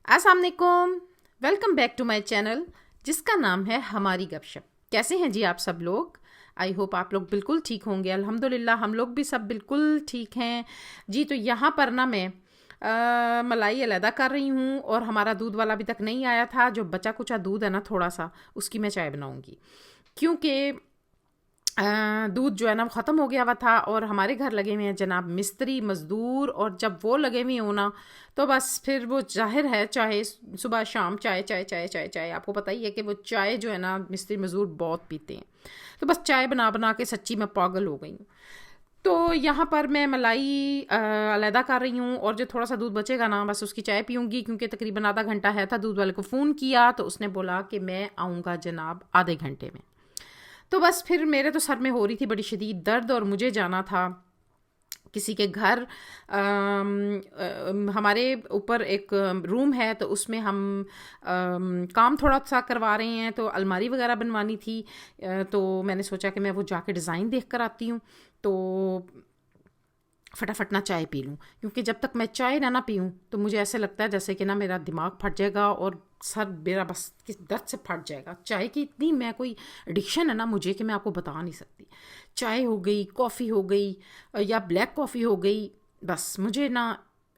अस्सलाम वालेकुम, welcome back to my channel जिसका नाम है हमारी गपशप। कैसे हैं जी आप सब लोग? आई होप आप लोग बिल्कुल ठीक होंगे। अल्हम्दुलिल्लाह हम लोग भी सब बिल्कुल ठीक हैं जी। तो यहाँ पर ना मैं मलाई अलहदा कर रही हूँ और हमारा दूध वाला अभी तक नहीं आया था। जो बचा कुचा दूध है ना थोड़ा सा, उसकी मैं चाय बनाऊँगी क्योंकि दूध जो है ना वो ख़त्म हो गया हुआ था और हमारे घर लगे हुए हैं जनाब मिस्त्री मज़दूर। और जब वो लगे हुए हो ना तो बस फिर वो ज़ाहिर है चाहे सुबह शाम चाय चाय चाय चाय चाय, आपको पता ही है कि वो चाय जो है ना मिस्त्री मज़दूर बहुत पीते हैं। तो बस चाय बना बना के सच्ची मैं पागल हो गई हूँ। तो यहाँ पर मैं मलाई अलहदा कर रही हूँ और जो थोड़ा सा दूध बचेगा ना बस उसकी चाय पीऊँगी क्योंकि तकरीबन आधा घंटा है था। दूध वाले को फ़ोन किया तो उसने बोला कि मैं आऊँगा जनाब आधे घंटे में। तो बस फिर मेरे तो सर में हो रही थी बड़ी शदीद दर्द और मुझे जाना था किसी के घर। हमारे ऊपर एक रूम है तो उसमें हम काम थोड़ा सा करवा रहे हैं तो अलमारी वगैरह बनवानी थी। तो मैंने सोचा कि मैं वो जाके डिज़ाइन देख कर आती हूँ तो फटाफट ना चाय पी लूँ क्योंकि जब तक मैं चाय ना पीऊँ तो मुझे ऐसे लगता है जैसे कि ना मेरा दिमाग फट जाएगा और सर मेरा बस किस दर्द से फट जाएगा। चाय की इतनी मैं कोई एडिक्शन है ना मुझे कि मैं आपको बता नहीं सकती। चाय हो गई, कॉफ़ी हो गई या ब्लैक कॉफ़ी हो गई, बस मुझे ना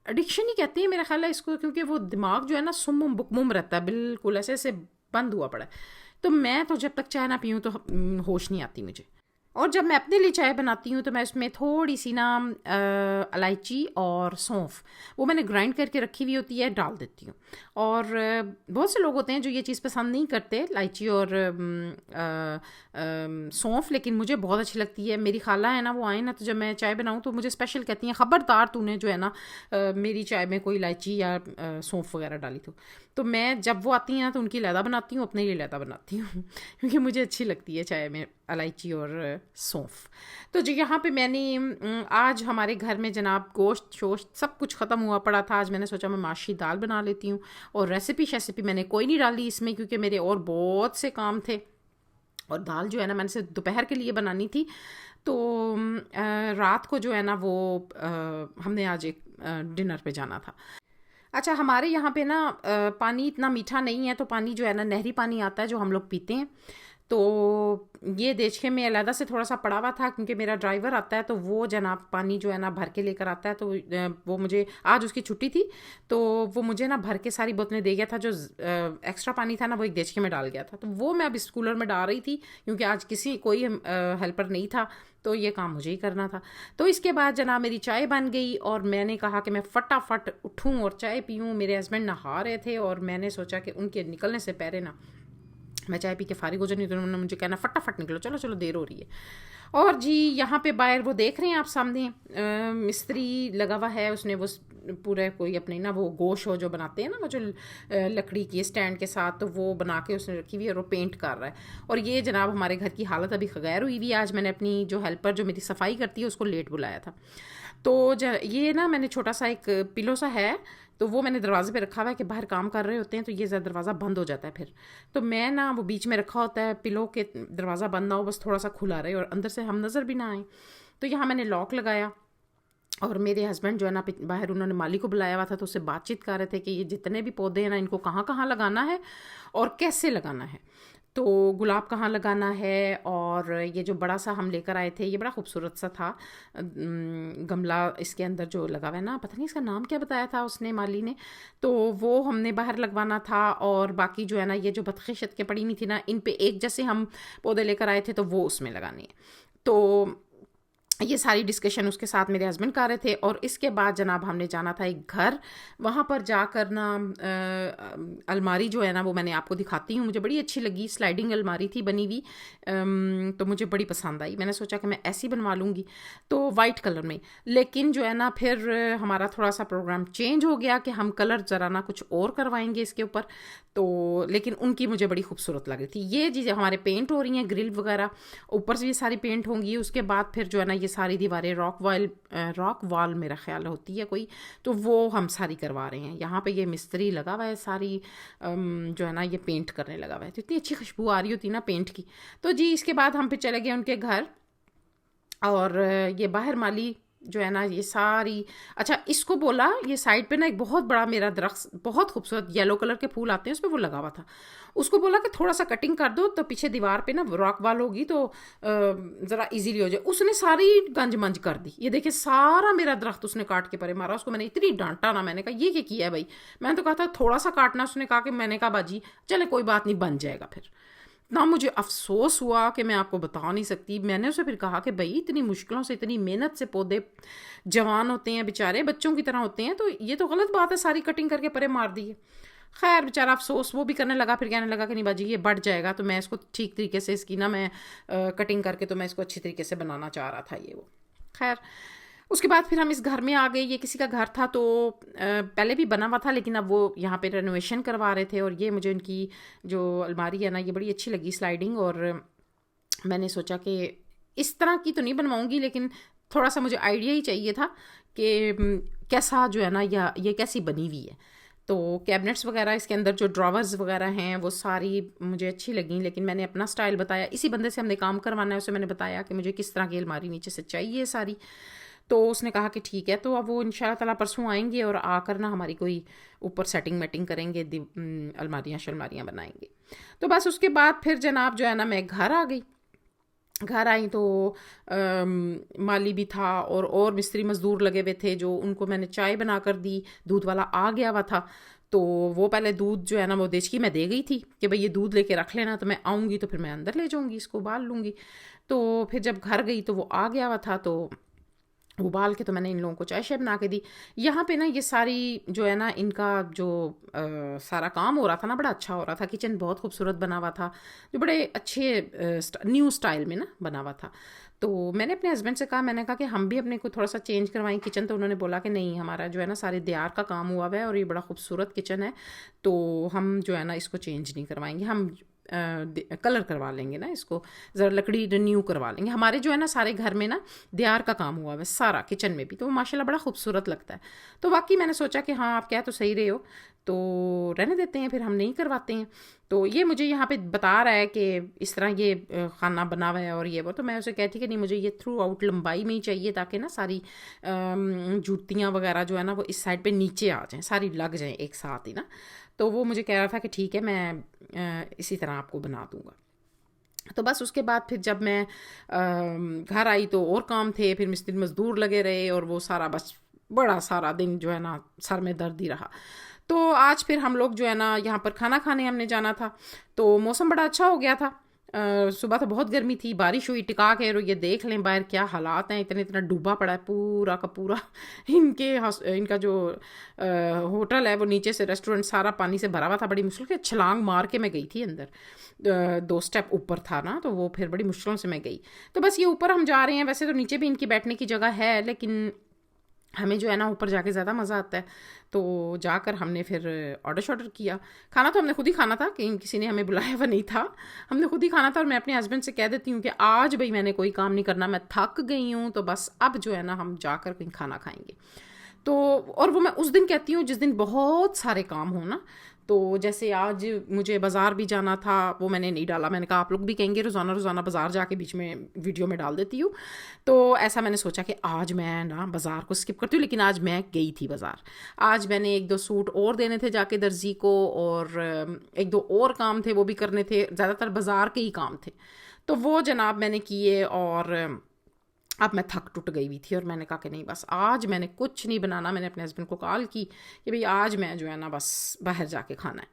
एडिक्शन ही कहते हैं मेरा ख्याल है इसको क्योंकि वो दिमाग जो है ना सुम्म बुकमुम रहता है, बिल्कुल ऐसे ऐसे बंद हुआ पड़ा है। तो मैं तो जब तक चाय ना पीऊँ तो होश नहीं आती मुझे। और जब मैं अपने लिए चाय बनाती हूँ तो मैं उसमें थोड़ी सी ना इलायची और सौंफ वो मैंने ग्राइंड करके रखी हुई होती है डाल देती हूँ। और बहुत से लोग होते हैं जो ये चीज़ पसंद नहीं करते, इलायची और सौंफ, लेकिन मुझे बहुत अच्छी लगती है। मेरी खाला है ना वो आए ना तो जब मैं चाय बनाऊँ तो मुझे स्पेशल कहती हैं ख़बरदार तूने जो है ना मेरी चाय में कोई इलायची या सौंफ वगैरह डाली तो मैं जब वो आती हैं ना तो उनकी लहदा बनाती हूँ, अपने लिए लहदा बनाती हूँ क्योंकि मुझे अच्छी लगती है चाय में इलायची और सौंफ। तो जो यहाँ पे मैंने आज हमारे घर में जनाब गोश्त शोश्त सब कुछ ख़त्म हुआ पड़ा था। आज मैंने सोचा मैं माशी दाल बना लेती हूँ और रेसिपी मैंने कोई नहीं डाली इसमें क्योंकि मेरे और बहुत से काम थे और दाल जो है ना मैंने से दोपहर के लिए बनानी थी। तो रात को जो है ना वो हमने आज एक डिनर पे जाना था। अच्छा, हमारे यहाँ पे ना पानी इतना मीठा नहीं है तो पानी जो है ना नहरी पानी आता है जो हम लोग पीते हैं। तो ये देशखे में अलहदा से थोड़ा सा पड़ा हुआ था क्योंकि मेरा ड्राइवर आता है तो वो जनाब पानी जो है ना भर के लेकर आता है। तो वो मुझे आज उसकी छुट्टी थी तो वो मुझे ना भर के सारी बोतलें दे गया था। जो एक्स्ट्रा पानी था ना वो एक देशखे में डाल गया था तो वो मैं अब इस कूलर में डाल रही थी क्योंकि आज कोई हेल्पर नहीं था तो ये काम मुझे ही करना था। तो इसके बाद जनाब मेरी चाय बन गई और मैंने कहा कि मैं फटाफट उठूँ और चाय पीऊँ। मेरे हस्बैंड नहा रहे थे और मैंने सोचा कि उनके निकलने से पहले ना मैं चाय पी के फारिग हो जानी। तो उन्होंने मुझे कहना फटाफट निकलो, चलो चलो देर हो रही है। और जी यहाँ पे बाहर वो देख रहे हैं आप सामने मिस्त्री लगा हुआ है, उसने वो पूरे कोई अपने ना वो गोश हो जो बनाते हैं ना वो जो लकड़ी की स्टैंड के साथ, तो वो बना के उसने रखी हुई है और वो पेंट कर रहा है। और ये जनाब हमारे घर की हालत अभी खगैर हुई हुई है। आज मैंने अपनी जो हेल्पर जो मेरी सफाई करती है उसको लेट बुलाया था। तो ये ना मैंने छोटा सा एक पिलो सा है तो वो मैंने दरवाजे पे रखा हुआ है कि बाहर काम कर रहे होते हैं तो ये दरवाज़ा बंद हो जाता है फिर। तो मैं ना वो बीच में रखा होता है पिलो के, दरवाज़ा बंद ना हो बस थोड़ा सा खुला रहे और अंदर से हम नज़र भी ना आए। तो यहाँ मैंने लॉक लगाया और मेरे हस्बैंड जो है ना बाहर उन्होंने माली को बुलाया हुआ था तो उससे बातचीत कर रहे थे कि ये जितने भी पौधे हैं ना इनको कहाँ कहाँ लगाना है और कैसे लगाना है। तो गुलाब कहाँ लगाना है और ये जो बड़ा सा हम लेकर आए थे ये बड़ा खूबसूरत सा था गमला, इसके अंदर जो लगा हुआ है ना पता नहीं इसका नाम क्या बताया था उसने माली ने, तो वो हमने बाहर लगवाना था। और बाकी जो है ना ये जो बतखे छत के पड़ी हुई थी ना इन पे एक जैसे हम पौधे लेकर आए थे तो वो उसमें लगाने हैं। तो ये सारी डिस्कशन उसके साथ मेरे हस्बैंड कर रहे थे। और इसके बाद जनाब हमने जाना था एक घर, वहाँ पर जाकर ना अलमारी जो है ना वो मैंने आपको दिखाती हूँ। मुझे बड़ी अच्छी लगी, स्लाइडिंग अलमारी थी बनी हुई तो मुझे बड़ी पसंद आई। मैंने सोचा कि मैं ऐसी बनवा लूँगी तो वाइट कलर में। लेकिन जो है ना फिर हमारा थोड़ा सा प्रोग्राम चेंज हो गया कि हम कलर ज़रा ना कुछ और करवाएंगे इसके ऊपर। तो लेकिन उनकी मुझे बड़ी खूबसूरत लग रही थी। ये चीज़ें हमारे पेंट हो रही हैं, ग्रिल वगैरह ऊपर से भी सारी पेंट होंगी। उसके बाद फिर जो है ना ये सारी दीवारें रॉक वॉल मेरा ख्याल होती है कोई, तो वो हम सारी करवा रहे हैं। यहाँ पे ये मिस्त्री लगा हुआ है सारी जो है ना ये पेंट करने लगा हुआ है। तो इतनी अच्छी खुशबू आ रही होती है ना पेंट की। तो जी इसके बाद हम फिर चले गए उनके घर और ये बाहर माली जो है ना ये सारी, अच्छा इसको बोला, ये साइड पे ना एक बहुत बड़ा मेरा दरख्त, बहुत खूबसूरत येलो कलर के फूल आते हैं उसपे, वो लगा हुआ था। उसको बोला कि थोड़ा सा कटिंग कर दो तो पीछे दीवार पे ना रॉक वॉल होगी तो ज़रा इजीली हो जाए। उसने सारी गंज मंज कर दी। ये देखिए सारा मेरा दरख्त उसने काट के परे मारा। उसको मैंने इतनी डांटा ना, मैंने कहा ये क्या किया है भाई, मैंने तो कहा था थोड़ा सा काटना। उसने कहा कि, मैंने कहा बाजी चले कोई बात नहीं, बन जाएगा। फिर ना मुझे अफसोस हुआ कि मैं आपको बता नहीं सकती। मैंने उसे फिर कहा कि भाई इतनी मुश्किलों से, इतनी मेहनत से पौधे जवान होते हैं, बेचारे बच्चों की तरह होते हैं, तो ये तो गलत बात है सारी कटिंग करके परे मार दी है। खैर बेचारा अफसोस वो भी करने लगा। फिर कहने लगा कि नहीं बाजी ये बढ़ जाएगा, तो मैं इसको ठीक तरीके से इसकी ना मैं कटिंग करके तो मैं इसको अच्छी तरीके से बनाना चाह रहा था ये वो। खैर उसके बाद फिर हम इस घर में आ गए। ये किसी का घर था तो पहले भी बना हुआ था, लेकिन अब वो यहाँ पे रेनोवेशन करवा रहे थे। और ये मुझे उनकी जो अलमारी है ना ये बड़ी अच्छी लगी, स्लाइडिंग। और मैंने सोचा कि इस तरह की तो नहीं बनवाऊँगी, लेकिन थोड़ा सा मुझे आइडिया ही चाहिए था कि कैसा जो है ना ये कैसी बनी हुई है। तो कैबिनेट्स वगैरह इसके अंदर जो ड्रॉवर्स वगैरह हैं वो सारी मुझे अच्छी लगी, लेकिन मैंने अपना स्टाइल बताया। इसी बंदे से हमने काम करवाना है, उसे मैंने बताया कि मुझे किस तरह की अलमारी नीचे से चाहिए सारी। तो उसने कहा कि ठीक है। तो अब वो इंशाल्लाह ताला परसों आएंगे और आकर ना हमारी कोई ऊपर सेटिंग मेटिंग करेंगे, अलमारियाँ शलमारियाँ बनाएंगे। तो बस उसके बाद फिर जनाब जो है ना मैं घर आ गई। घर आई तो माली भी था और मिस्त्री मज़दूर लगे हुए थे, जो उनको मैंने चाय बना कर दी। दूध वाला आ गया हुआ था, तो वो पहले दूध जो है ना वो देचकी मैं दे गई थी कि भाई ये दूध लेके रख लेना, तो मैं आऊँगी तो फिर मैं अंदर ले जाऊँगी, इसको उबाल लूँगी। तो फिर जब घर गई तो वो आ गया हुआ था, तो उबाल के तो मैंने इन लोगों को चाय शाय बना के दी। यहाँ पे ना ये सारी जो है ना इनका जो सारा काम हो रहा था ना बड़ा अच्छा हो रहा था। किचन बहुत खूबसूरत बना हुआ था, जो बड़े अच्छे न्यू स्टाइल में ना बना हुआ था। तो मैंने अपने हस्बैंड से कहा, मैंने कहा कि हम भी अपने को थोड़ा सा चेंज करवाएं किचन। तो उन्होंने बोला कि नहीं, हमारा जो है ना सारे दीवार का काम हुआ हुआ है और ये बड़ा खूबसूरत किचन है, तो हम जो है ना इसको चेंज नहीं करवाएंगे, हम कलर करवा लेंगे ना, इसको ज़रा लकड़ी रिन्यू करवा लेंगे। हमारे जो है ना सारे घर में ना दीवार का काम हुआ है सारा, किचन में भी, तो वो माशाल्लाह बड़ा खूबसूरत लगता है। तो वाकई मैंने सोचा कि हाँ आप कह तो सही रहे हो, तो रहने देते हैं, फिर हम नहीं करवाते हैं। तो ये मुझे यहाँ पे बता रहा है कि इस तरह ये खाना बना हुआ है और ये वो। तो मैं उसे कहती कि नहीं, मुझे ये थ्रू आउट लंबाई में ही चाहिए, ताकि ना सारी जूतियाँ वगैरह जो है ना वो इस साइड पे नीचे आ जाएँ, सारी लग जाएँ एक साथ ही ना। तो वो मुझे कह रहा था कि ठीक है, मैं इसी तरह आपको बना दूँगा। तो बस उसके बाद फिर जब मैं घर आई तो और काम थे, फिर मिस्त्री मज़दूर लगे रहे और वो सारा बस बड़ा सारा दिन जो है ना सर में दर्द ही रहा। तो आज फिर हम लोग जो है ना यहाँ पर खाना खाने हमने जाना था। तो मौसम बड़ा अच्छा हो गया था। सुबह तो बहुत गर्मी थी, बारिश हुई टिका के। और ये देख लें बाहर क्या हालात हैं, इतना इतना डूबा पड़ा है पूरा का पूरा। इनका जो होटल है वो नीचे से रेस्टोरेंट सारा पानी से भरा हुआ था। बड़ी मुश्किल के छलांग मार के मैं गई थी अंदर, 2 स्टेप ऊपर था ना, तो वो फिर बड़ी मुश्किलों से मैं गई। तो बस ये ऊपर हम जा रहे हैं। वैसे तो नीचे भी इनकी बैठने की जगह है, लेकिन हमें जो है ना ऊपर जाके ज़्यादा मज़ा आता है। तो जाकर हमने फिर ऑर्डर किया। खाना तो हमने खुद ही खाना था, कहीं किसी ने हमें बुलाया हुआ नहीं था, हमने खुद ही खाना था। और मैं अपने हस्बैंड से कह देती हूँ कि आज भाई मैंने कोई काम नहीं करना, मैं थक गई हूँ, तो बस अब जो है ना हम जाकर कहीं खाना खाएंगे। तो और वो मैं उस दिन कहती हूँ जिस दिन बहुत सारे काम हो ना। तो जैसे आज मुझे बाज़ार भी जाना था, वो मैंने नहीं डाला। मैंने कहा आप लोग भी कहेंगे रोज़ाना रोज़ाना बाज़ार जाके बीच में वीडियो में डाल देती हूँ, तो ऐसा मैंने सोचा कि आज मैं ना बाज़ार को स्किप करती हूँ। लेकिन आज मैं गई थी बाज़ार। आज मैंने 1-2 सूट और देने थे जाके दर्जी को, और 1-2 और काम थे वो भी करने थे, ज़्यादातर बाज़ार के ही काम थे। तो वो जनाब मैंने किए, और अब मैं थक टूट गई हुई थी। और मैंने कहा कि नहीं, बस आज मैंने कुछ नहीं बनाना। मैंने अपने हस्बैंड को कॉल की कि भाई आज मैं जो है ना बस बाहर जाके खाना है।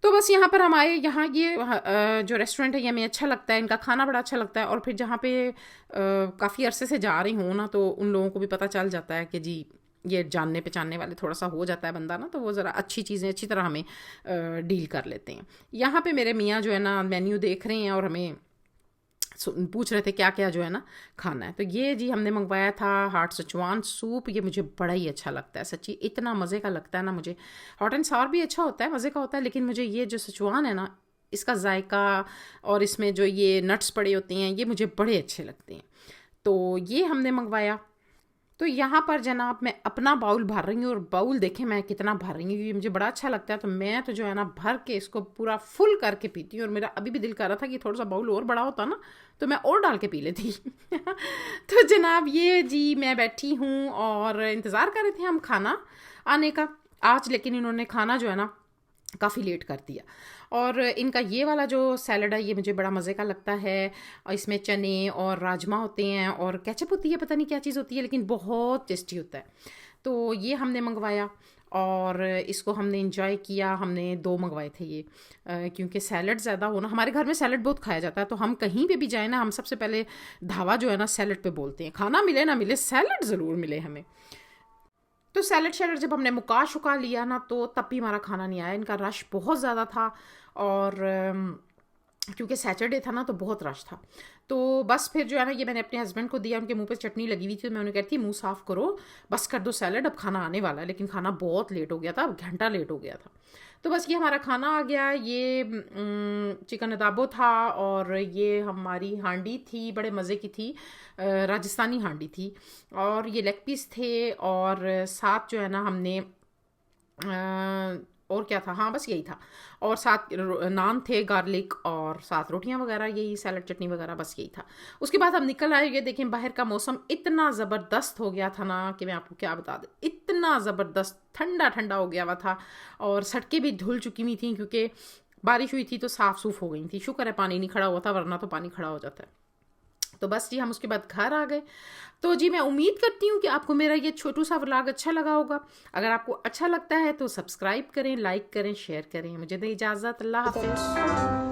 तो बस यहाँ पर हम आए। यहाँ ये जो रेस्टोरेंट है ये हमें अच्छा लगता है, इनका खाना बड़ा अच्छा लगता है। और फिर जहाँ पे काफ़ी अरसे से जा रही हूँ ना, तो उन लोगों को भी पता चल जाता है कि जी ये जानने पहचानने वाले थोड़ा सा हो जाता है बंदा ना, तो वो ज़रा अच्छी चीज़ें अच्छी तरह हमें डील कर लेते हैं। यहाँ पे मेरे मियाँ जो है ना मेन्यू देख रहे हैं और हमें पूछ रहे थे क्या क्या जो है ना खाना है। तो ये जी हमने मंगवाया था हॉट सचुआन सूप। ये मुझे बड़ा ही अच्छा लगता है, सच्ची इतना मज़े का लगता है ना मुझे। हॉट एंड सावर भी अच्छा होता है, मज़े का होता है, लेकिन मुझे ये जो सचुआन है ना, इसका जायका और इसमें जो ये नट्स पड़े होते हैं, ये मुझे बड़े अच्छे लगते हैं। तो ये हमने मंगवाया। तो यहाँ पर जनाब मैं अपना बाउल भर रही हूँ, और बाउल देखें मैं कितना भर रही हूँ, क्योंकि मुझे बड़ा अच्छा लगता है। तो मैं तो जो है ना भर के इसको पूरा फुल करके पीती हूँ, और मेरा अभी भी दिल कर रहा था कि थोड़ा सा बाउल और बड़ा होता ना तो मैं और डाल के पी लेती। तो जनाब ये जी मैं बैठी हूँ और इंतज़ार कर रहे थे हम खाना आने का आज, लेकिन इन्होंने खाना जो है ना काफ़ी लेट कर दिया। और इनका ये वाला जो सैलड है ये मुझे बड़ा मज़े का लगता है, और इसमें चने और राजमा होते हैं और केचप होती है, पता नहीं क्या चीज़ होती है, लेकिन बहुत टेस्टी होता है। तो ये हमने मंगवाया और इसको हमने इंजॉय किया। हमने 2 मंगवाए थे ये, क्योंकि सैलड ज़्यादा हो ना, हमारे घर में सैलड बहुत खाया जाता है, तो हम कहीं पे भी जाए ना हम सबसे पहले धावा जो है ना सैलड पे बोलते हैं, खाना मिले ना मिले सैलड ज़रूर मिले हमें। तो सैलड शैलड जब हमने मुका शुका लिया ना तो तब भी हमारा खाना नहीं आया, इनका रश बहुत ज़्यादा था। और क्योंकि सैटरडे था ना तो बहुत रश था। तो बस फिर जो है ना ये मैंने अपने हस्बैंड को दिया, उनके मुंह पे चटनी लगी हुई थी, तो मैं उन्हें कहती मुंह साफ़ करो, बस कर दो सैलड, अब खाना आने वाला है। लेकिन खाना बहुत लेट हो गया था, अब घंटा लेट हो गया था। तो बस ये हमारा खाना आ गया। ये चिकन अदाबो था, और ये हमारी हांडी थी, बड़े मज़े की थी, राजस्थानी हांडी थी, और ये लेग पीस थे, और साथ जो है ना हमने और क्या था, हाँ बस यही था, और साथ नान थे गार्लिक, और साथ रोटियां वगैरह, यही सैलड चटनी वगैरह, बस यही था। उसके बाद हम निकल आए। ये देखें बाहर का मौसम इतना ज़बरदस्त हो गया था ना कि मैं आपको क्या बता दूँ, इतना ज़बरदस्त ठंडा ठंडा हो गया हुआ था, और सड़कें भी धुल चुकी हुई थी क्योंकि बारिश हुई थी तो साफ़ सूफ हो गई थी। शुक्र है पानी नहीं खड़ा हुआ था, वरना तो पानी खड़ा हो जाता है। तो बस जी हम उसके बाद घर आ गए। तो जी मैं उम्मीद करती हूँ कि आपको मेरा ये छोटू सा व्लॉग अच्छा लगा होगा। अगर आपको अच्छा लगता है तो सब्सक्राइब करें, लाइक करें, शेयर करें। मुझे दें इजाज़त, अल्लाह हाफ़िज़।